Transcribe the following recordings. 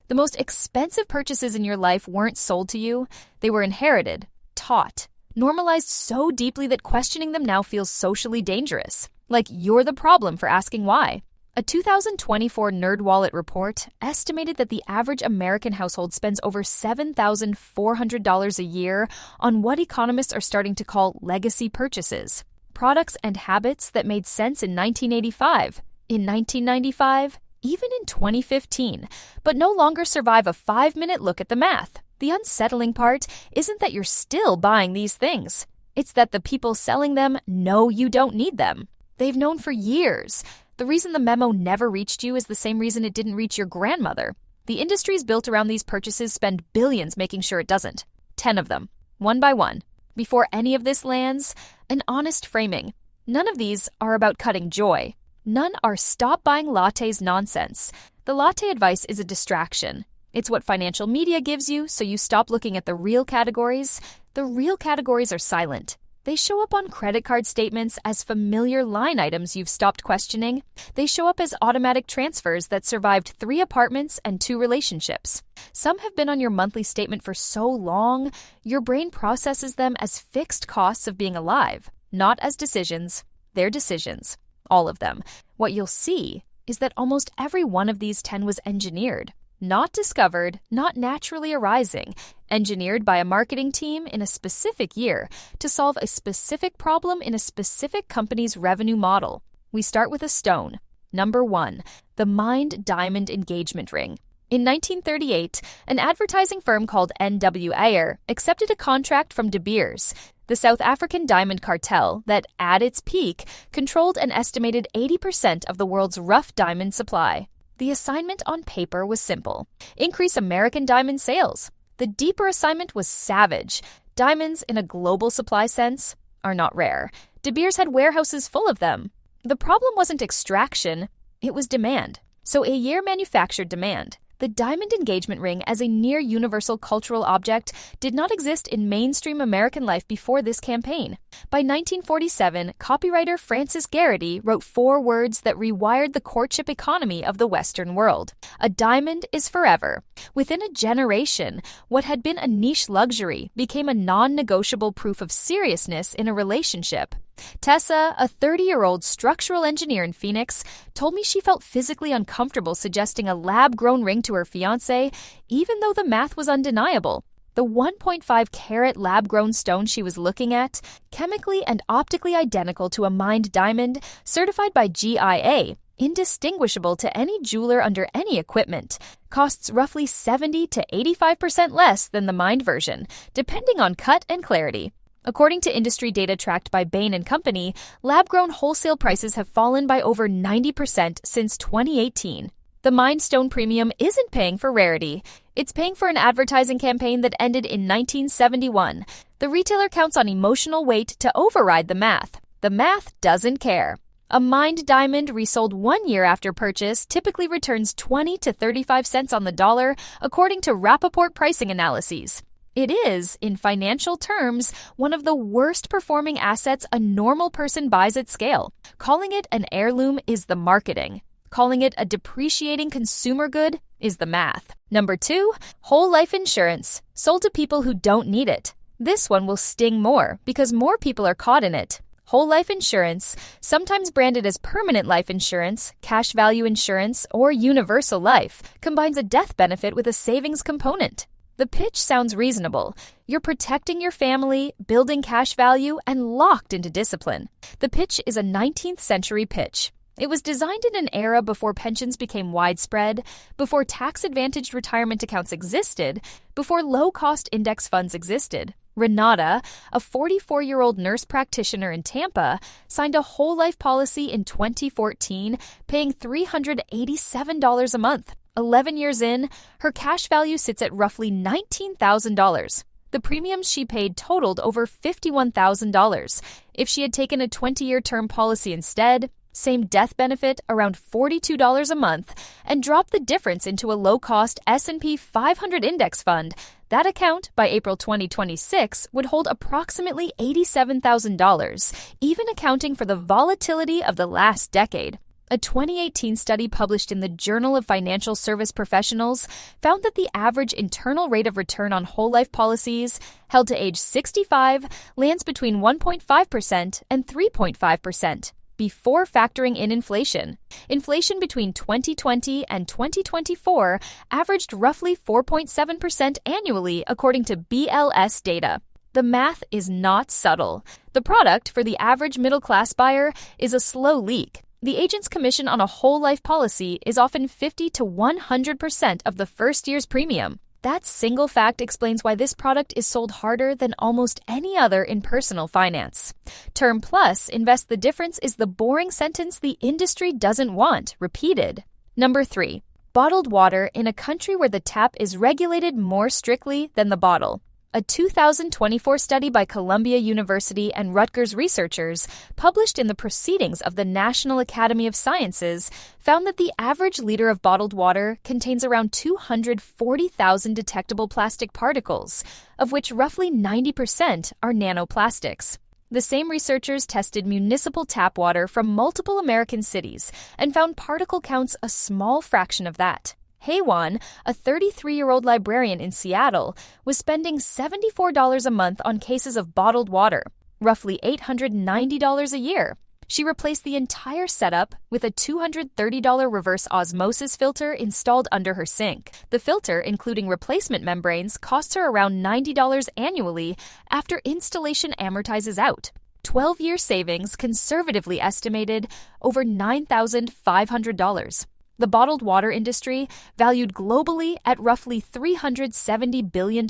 The most expensive purchases in your life weren't sold to you, they were inherited, taught, normalized so deeply that questioning them now feels socially dangerous. Like you're the problem for asking why. A 2024 NerdWallet report estimated that the average American household spends over $7,400 a year on what economists are starting to call legacy purchases. Products and habits that made sense in 1985, in 1995, even in 2015, but no longer survive a 5-minute look at the math. The unsettling part isn't that you're still buying these things. It's that the people selling them know you don't need them. They've known for years. The reason the memo never reached you is the same reason it didn't reach your grandmother. The industries built around these purchases spend billions making sure it doesn't. 10 of them, one by one. Before any of this lands, an honest framing. None of these are about cutting joy. None are stop buying lattes nonsense. The latte advice is a distraction. It's what financial media gives you, so you stop looking at the real categories. The real categories are silent. They show up on credit card statements as familiar line items you've stopped questioning. They show up as automatic transfers that survived 3 apartments and 2 relationships. Some have been on your monthly statement for so long, your brain processes them as fixed costs of being alive, not as decisions. They're decisions. All of them. What you'll see is that almost every one of these 10 was engineered. Not discovered, not naturally arising, engineered by a marketing team in a specific year to solve a specific problem in a specific company's revenue model. We start with a stone. Number 1, the mined diamond engagement ring. In 1938, an advertising firm called NWA accepted a contract from De Beers, the South African diamond cartel that, at its peak, controlled an estimated 80% of the world's rough diamond supply. The assignment on paper was simple. Increase American diamond sales. The deeper assignment was savage. Diamonds, in a global supply sense, are not rare. De Beers had warehouses full of them. The problem wasn't extraction, it was demand. So a year manufactured demand. The diamond engagement ring as a near-universal cultural object did not exist in mainstream American life before this campaign. By 1947, copywriter Francis Garrity wrote 4 words that rewired the courtship economy of the Western world. A diamond is forever. Within a generation, what had been a niche luxury became a non-negotiable proof of seriousness in a relationship. Tessa, a 30-year-old structural engineer in Phoenix, told me she felt physically uncomfortable suggesting a lab-grown ring to her fiancé, even though the math was undeniable. The 1.5-carat lab-grown stone she was looking at, chemically and optically identical to a mined diamond, certified by GIA, indistinguishable to any jeweler under any equipment, costs roughly 70 to 85% less than the mined version, depending on cut and clarity. According to industry data tracked by Bain & Company, lab-grown wholesale prices have fallen by over 90% since 2018. The mined stone premium isn't paying for rarity. It's paying for an advertising campaign that ended in 1971. The retailer counts on emotional weight to override the math. The math doesn't care. A mined diamond resold 1 year after purchase typically returns 20 to 35 cents on the dollar, according to Rappaport pricing analyses. It is, in financial terms, one of the worst performing assets a normal person buys at scale. Calling it an heirloom is the marketing. Calling it a depreciating consumer good is the math. Number 2, whole life insurance, sold to people who don't need it. This one will sting more because more people are caught in it. Whole life insurance, sometimes branded as permanent life insurance, cash value insurance, or universal life, combines a death benefit with a savings component. The pitch sounds reasonable. You're protecting your family, building cash value, and locked into discipline. The pitch is a 19th century pitch. It was designed in an era before pensions became widespread, before tax-advantaged retirement accounts existed, before low-cost index funds existed. Renata, a 44-year-old nurse practitioner in Tampa, signed a whole life policy in 2014, paying $387 a month. 11 years in, her cash value sits at roughly $19,000. The premiums she paid totaled over $51,000. If she had taken a 20-year term policy instead, same death benefit, around $42 a month, and dropped the difference into a low-cost S&P 500 index fund, that account, by April 2026, would hold approximately $87,000, even accounting for the volatility of the last decade. A 2018 study published in the Journal of Financial Service Professionals found that the average internal rate of return on whole life policies held to age 65 lands between 1.5% and 3.5%. Before factoring in inflation. Inflation between 2020 and 2024 averaged roughly 4.7% annually, according to BLS data. The math is not subtle. The product for the average middle-class buyer is a slow leak. The agent's commission on a whole life policy is often 50 to 100% of the first year's premium. That single fact explains why this product is sold harder than almost any other in personal finance. Term Plus Invest the Difference is the boring sentence the industry doesn't want repeated. Number 3. Bottled water in a country where the tap is regulated more strictly than the bottle. A 2024 study by Columbia University and Rutgers researchers, published in the Proceedings of the National Academy of Sciences, found that the average liter of bottled water contains around 240,000 detectable plastic particles, of which roughly 90% are nanoplastics. The same researchers tested municipal tap water from multiple American cities and found particle counts a small fraction of that. Haywan, a 33-year-old librarian in Seattle, was spending $74 a month on cases of bottled water, roughly $890 a year. She replaced the entire setup with a $230 reverse osmosis filter installed under her sink. The filter, including replacement membranes, costs her around $90 annually after installation amortizes out. 12-year savings, conservatively estimated, over $9,500. The bottled water industry, valued globally at roughly $370 billion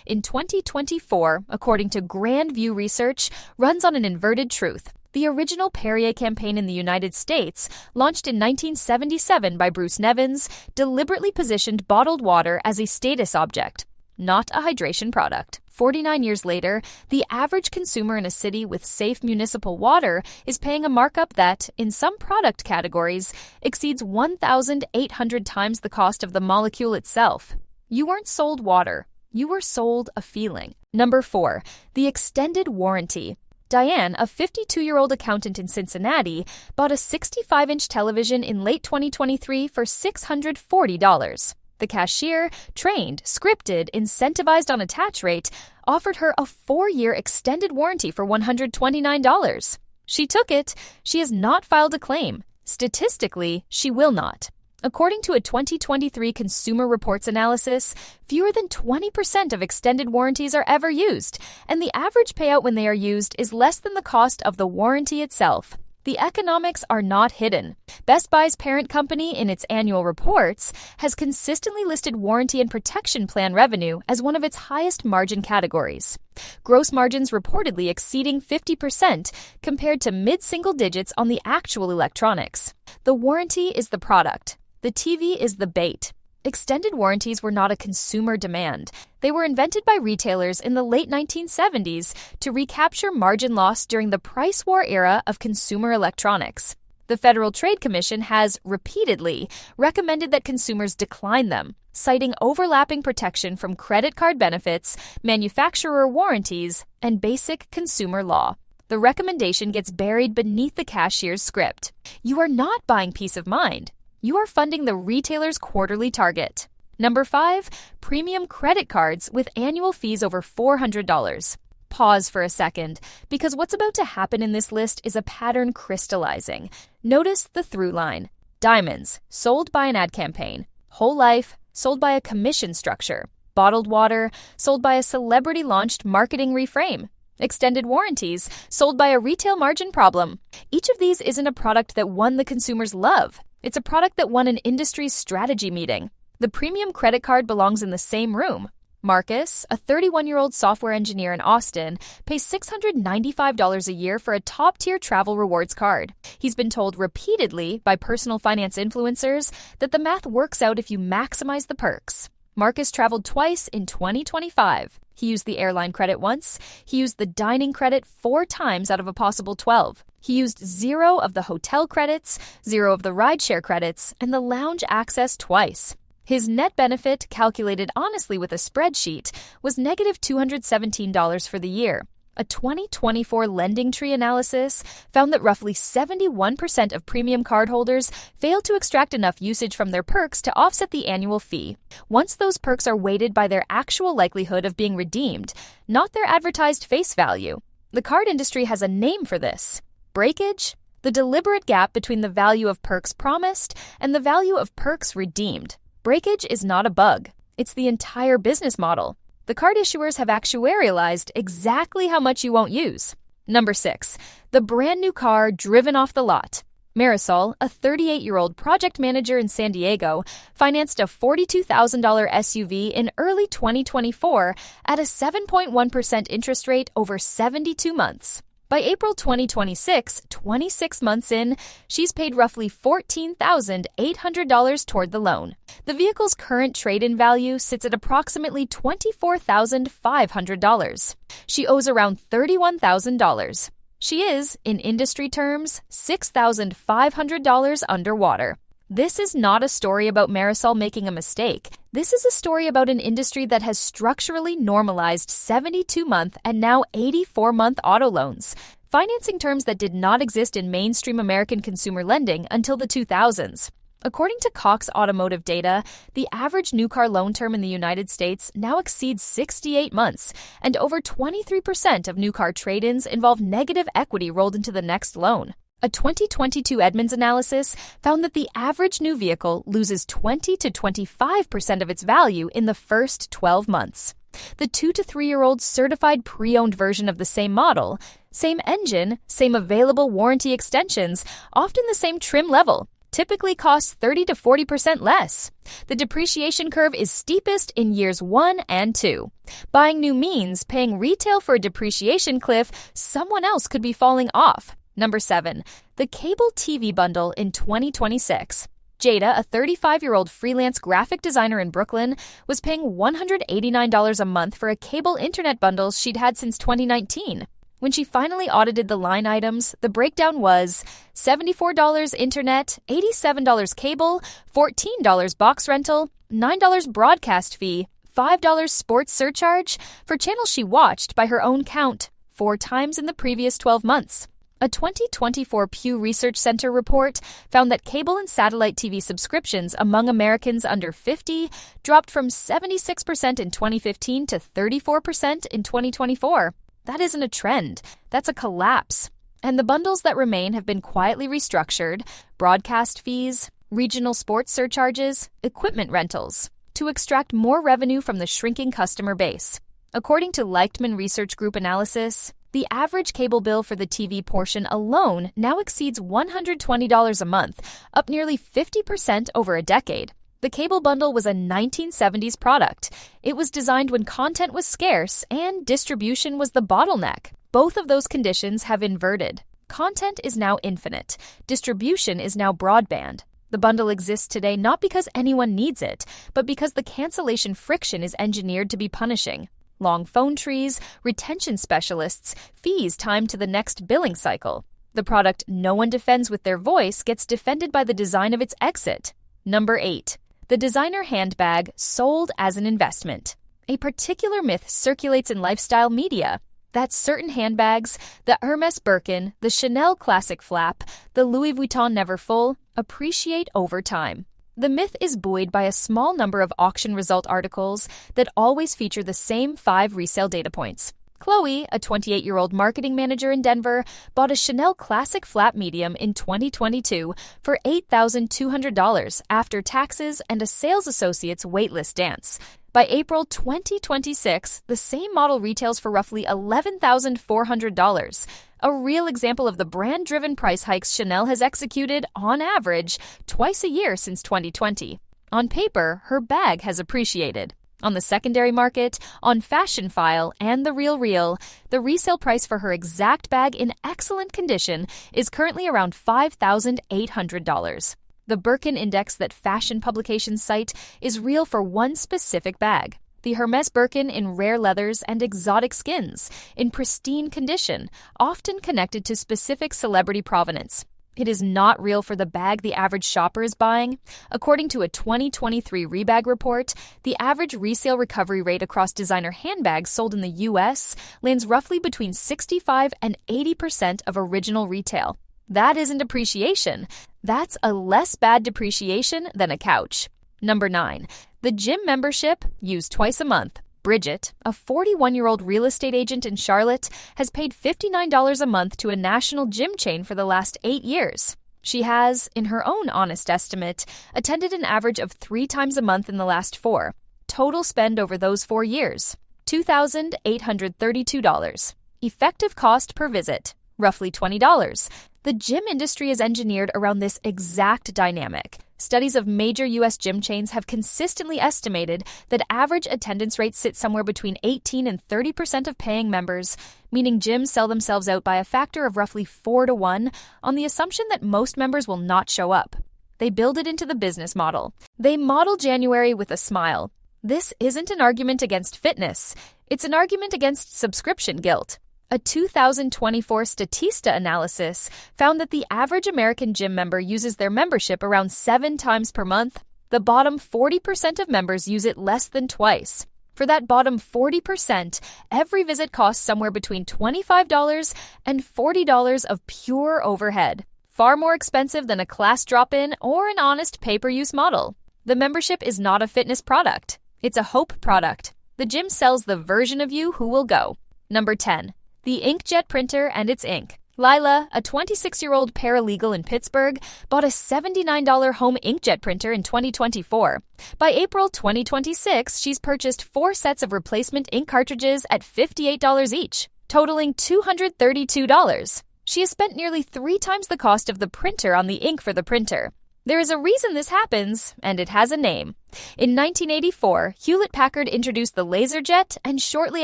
in 2024, according to Grand View Research, runs on an inverted truth. The original Perrier campaign in the United States, launched in 1977 by Bruce Nevins, deliberately positioned bottled water as a status object, not a hydration product. 49 years later, the average consumer in a city with safe municipal water is paying a markup that, in some product categories, exceeds 1,800 times the cost of the molecule itself. You weren't sold water. You were sold a feeling. Number 4. The extended warranty. Diane, a 52-year-old accountant in Cincinnati, bought a 65-inch television in late 2023 for $640. The cashier, trained, scripted, incentivized on attach rate, offered her a 4-year extended warranty for $129. She took it. She has not filed a claim. Statistically, she will not. According to a 2023 Consumer Reports analysis, fewer than 20% of extended warranties are ever used, and the average payout when they are used is less than the cost of the warranty itself. The economics are not hidden. Best Buy's parent company, in its annual reports, has consistently listed warranty and protection plan revenue as one of its highest margin categories. Gross margins reportedly exceeding 50% compared to mid-single digits on the actual electronics. The warranty is the product. The TV is the bait. Extended warranties were not a consumer demand. They were invented by retailers in the late 1970s to recapture margin loss during the price war era of consumer electronics. The Federal Trade Commission has repeatedly recommended that consumers decline them, citing overlapping protection from credit card benefits, manufacturer warranties, and basic consumer law. The recommendation gets buried beneath the cashier's script. You are not buying peace of mind. You are funding the retailer's quarterly target. Number 5, premium credit cards with annual fees over $400. Pause for a second, because what's about to happen in this list is a pattern crystallizing. Notice the through line. Diamonds, sold by an ad campaign. Whole life, sold by a commission structure. Bottled water, sold by a celebrity-launched marketing reframe. Extended warranties, sold by a retail margin problem. Each of these isn't a product that won the consumer's love. It's a product that won an industry's strategy meeting. The premium credit card belongs in the same room. Marcus, a 31-year-old software engineer in Austin, pays $695 a year for a top-tier travel rewards card. He's been told repeatedly by personal finance influencers that the math works out if you maximize the perks. Marcus traveled twice in 2025. He used the airline credit once. He used the dining credit 4 times out of a possible 12. He used 0 of the hotel credits, 0 of the rideshare credits, and the lounge access twice. His net benefit, calculated honestly with a spreadsheet, was negative $217 for the year. A 2024 Lending Tree analysis found that roughly 71% of premium cardholders fail to extract enough usage from their perks to offset the annual fee. Once those perks are weighted by their actual likelihood of being redeemed, not their advertised face value. The card industry has a name for this: breakage, the deliberate gap between the value of perks promised and the value of perks redeemed. Breakage is not a bug. It's the entire business model. The card issuers have actuarialized exactly how much you won't use. Number 6, the brand new car driven off the lot. Marisol, a 38-year-old project manager in San Diego, financed a $42,000 SUV in early 2024 at a 7.1% interest rate over 72 months. By April 2026, 26 months in, she's paid roughly $14,800 toward the loan. The vehicle's current trade-in value sits at approximately $24,500. She owes around $31,000. She is, in industry terms, $6,500 underwater. This is not a story about Marisol making a mistake. This is a story about an industry that has structurally normalized 72-month and now 84-month auto loans, financing terms that did not exist in mainstream American consumer lending until the 2000s. According to Cox Automotive data, the average new car loan term in the United States now exceeds 68 months, and over 23% of new car trade-ins involve negative equity rolled into the next loan. A 2022 Edmunds analysis found that the average new vehicle loses 20 to 25% of its value in the first 12 months. The 2 to 3-year-old certified pre-owned version of the same model, same engine, same available warranty extensions, often the same trim level, typically costs 30 to 40% less. The depreciation curve is steepest in years 1 and 2. Buying new means paying retail for a depreciation cliff someone else could be falling off. Number 7, the cable TV bundle in 2026. Jada, a 35-year-old freelance graphic designer in Brooklyn, was paying $189 a month for a cable internet bundle she'd had since 2019. When she finally audited the line items, the breakdown was $74 internet, $87 cable, $14 box rental, $9 broadcast fee, $5 sports surcharge for channels she watched by her own count 4 times in the previous 12 months. A 2024 Pew Research Center report found that cable and satellite TV subscriptions among Americans under 50 dropped from 76% in 2015 to 34% in 2024. That isn't a trend. That's a collapse. And the bundles that remain have been quietly restructured: broadcast fees, regional sports surcharges, equipment rentals, to extract more revenue from the shrinking customer base. According to Leichtman Research Group analysis, the average cable bill for the TV portion alone now exceeds $120 a month, up nearly 50% over a decade. The cable bundle was a 1970s product. It was designed when content was scarce and distribution was the bottleneck. Both of those conditions have inverted. Content is now infinite. Distribution is now broadband. The bundle exists today not because anyone needs it, but because the cancellation friction is engineered to be punishing. Long phone trees, retention specialists, fees timed to the next billing cycle. The product no one defends with their voice gets defended by the design of its exit. Number 8. The designer handbag sold as an investment. A particular myth circulates in lifestyle media that certain handbags, the Hermes Birkin, the Chanel Classic Flap, the Louis Vuitton Neverfull, appreciate over time. The myth is buoyed by a small number of auction result articles that always feature the same 5 resale data points. Chloe, a 28-year-old marketing manager in Denver, bought a Chanel Classic Flap Medium in 2022 for $8,200 after taxes and a sales associate's waitlist dance. By April 2026, the same model retails for roughly $11,400. A real example of the brand-driven price hikes Chanel has executed, on average, twice a year since 2020. On paper, her bag has appreciated. On the secondary market, on Fashion File, and The RealReal, the resale price for her exact bag in excellent condition is currently around $5,800. The Birkin index that fashion publications cite is real for one specific bag: the Hermes Birkin in rare leathers and exotic skins, in pristine condition, often connected to specific celebrity provenance. It is not real for the bag the average shopper is buying. According to a 2023 Rebag report, the average resale recovery rate across designer handbags sold in the U.S. lands roughly between 65 and 80% of original retail. That isn't appreciation. That's a less bad depreciation than a couch. Number 9. The gym membership, used twice a month. Bridget, a 41-year-old real estate agent in Charlotte, has paid $59 a month to a national gym chain for the last 8 years. She has, in her own honest estimate, attended an average of 3 times a month in the last 4. Total spend over those 4 years, $2,832. Effective cost per visit, roughly $20. The gym industry is engineered around this exact dynamic. Studies of major U.S. gym chains have consistently estimated that average attendance rates sit somewhere between 18 and 30% of paying members, meaning gyms sell themselves out by a factor of roughly 4 to 1 on the assumption that most members will not show up. They build it into the business model. They model January with a smile. This isn't an argument against fitness. It's an argument against subscription guilt. A 2024 Statista analysis found that the average American gym member uses their membership around 7 times per month. The bottom 40% of members use it less than twice. For that bottom 40%, every visit costs somewhere between $25 and $40 of pure overhead. Far more expensive than a class drop-in or an honest pay-per-use model. The membership is not a fitness product. It's a hope product. The gym sells the version of you who will go. Number 10. The inkjet printer and its ink. Lila, a 26-year-old paralegal in Pittsburgh, bought a $79 home inkjet printer in 2024. By April 2026, she's purchased 4 sets of replacement ink cartridges at $58 each, totaling $232. She has spent nearly 3 times the cost of the printer on the ink for the printer. There is a reason this happens, and it has a name. In 1984, Hewlett-Packard introduced the LaserJet, and shortly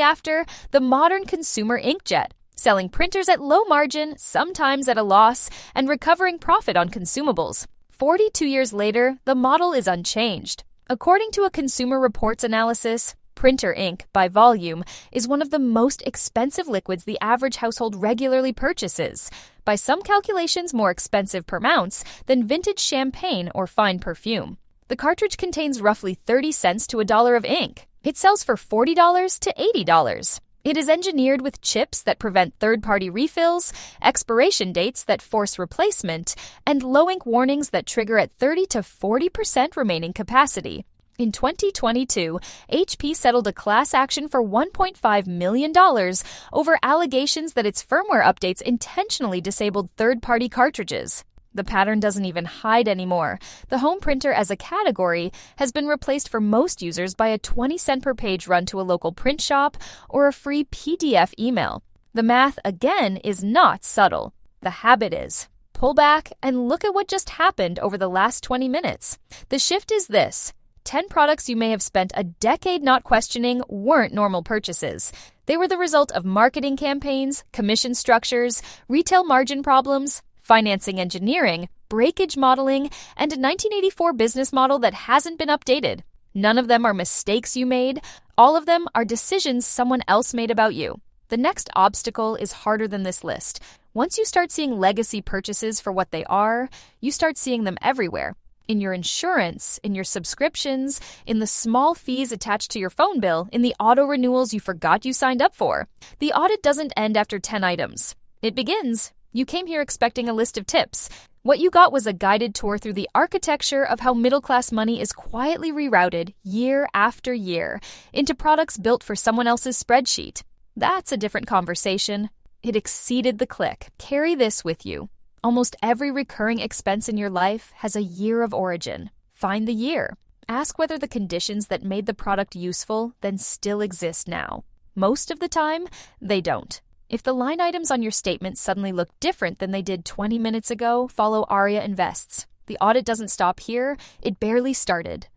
after, the modern consumer inkjet, selling printers at low margin, sometimes at a loss, and recovering profit on consumables. 42 years later, the model is unchanged. According to a Consumer Reports analysis, printer ink, by volume, is one of the most expensive liquids the average household regularly purchases. By some calculations, more expensive per ounce than vintage champagne or fine perfume. The cartridge contains roughly 30 cents to $1 of ink. It sells for $40 to $80. It is engineered with chips that prevent third-party refills, expiration dates that force replacement, and low ink warnings that trigger at 30 to 40% remaining capacity. In 2022, HP settled a class action for $1.5 million over allegations that its firmware updates intentionally disabled third-party cartridges. The pattern doesn't even hide anymore. The home printer as a category has been replaced for most users by a 20-cent per page run to a local print shop or a free PDF email. The math, again, is not subtle. The habit is. Pull back and look at what just happened over the last 20 minutes. The shift is this. 10 products you may have spent a decade not questioning weren't normal purchases. They were the result of marketing campaigns, commission structures, retail margin problems, financing engineering, breakage modeling, and a 1984 business model that hasn't been updated. None of them are mistakes you made. All of them are decisions someone else made about you. The next obstacle is harder than this list. Once you start seeing legacy purchases for what they are, you start seeing them everywhere. In your insurance, in your subscriptions, in the small fees attached to your phone bill, in the auto renewals you forgot you signed up for. The audit doesn't end after 10 items. It begins. You came here expecting a list of tips. What you got was a guided tour through the architecture of how middle-class money is quietly rerouted year after year into products built for someone else's spreadsheet. That's a different conversation. It exceeded the click. Carry this with you. Almost every recurring expense in your life has a year of origin. Find the year. Ask whether the conditions that made the product useful then still exist now. Most of the time, they don't. If the line items on your statement suddenly look different than they did 20 minutes ago, follow Aria Invests. The audit doesn't stop here. It barely started.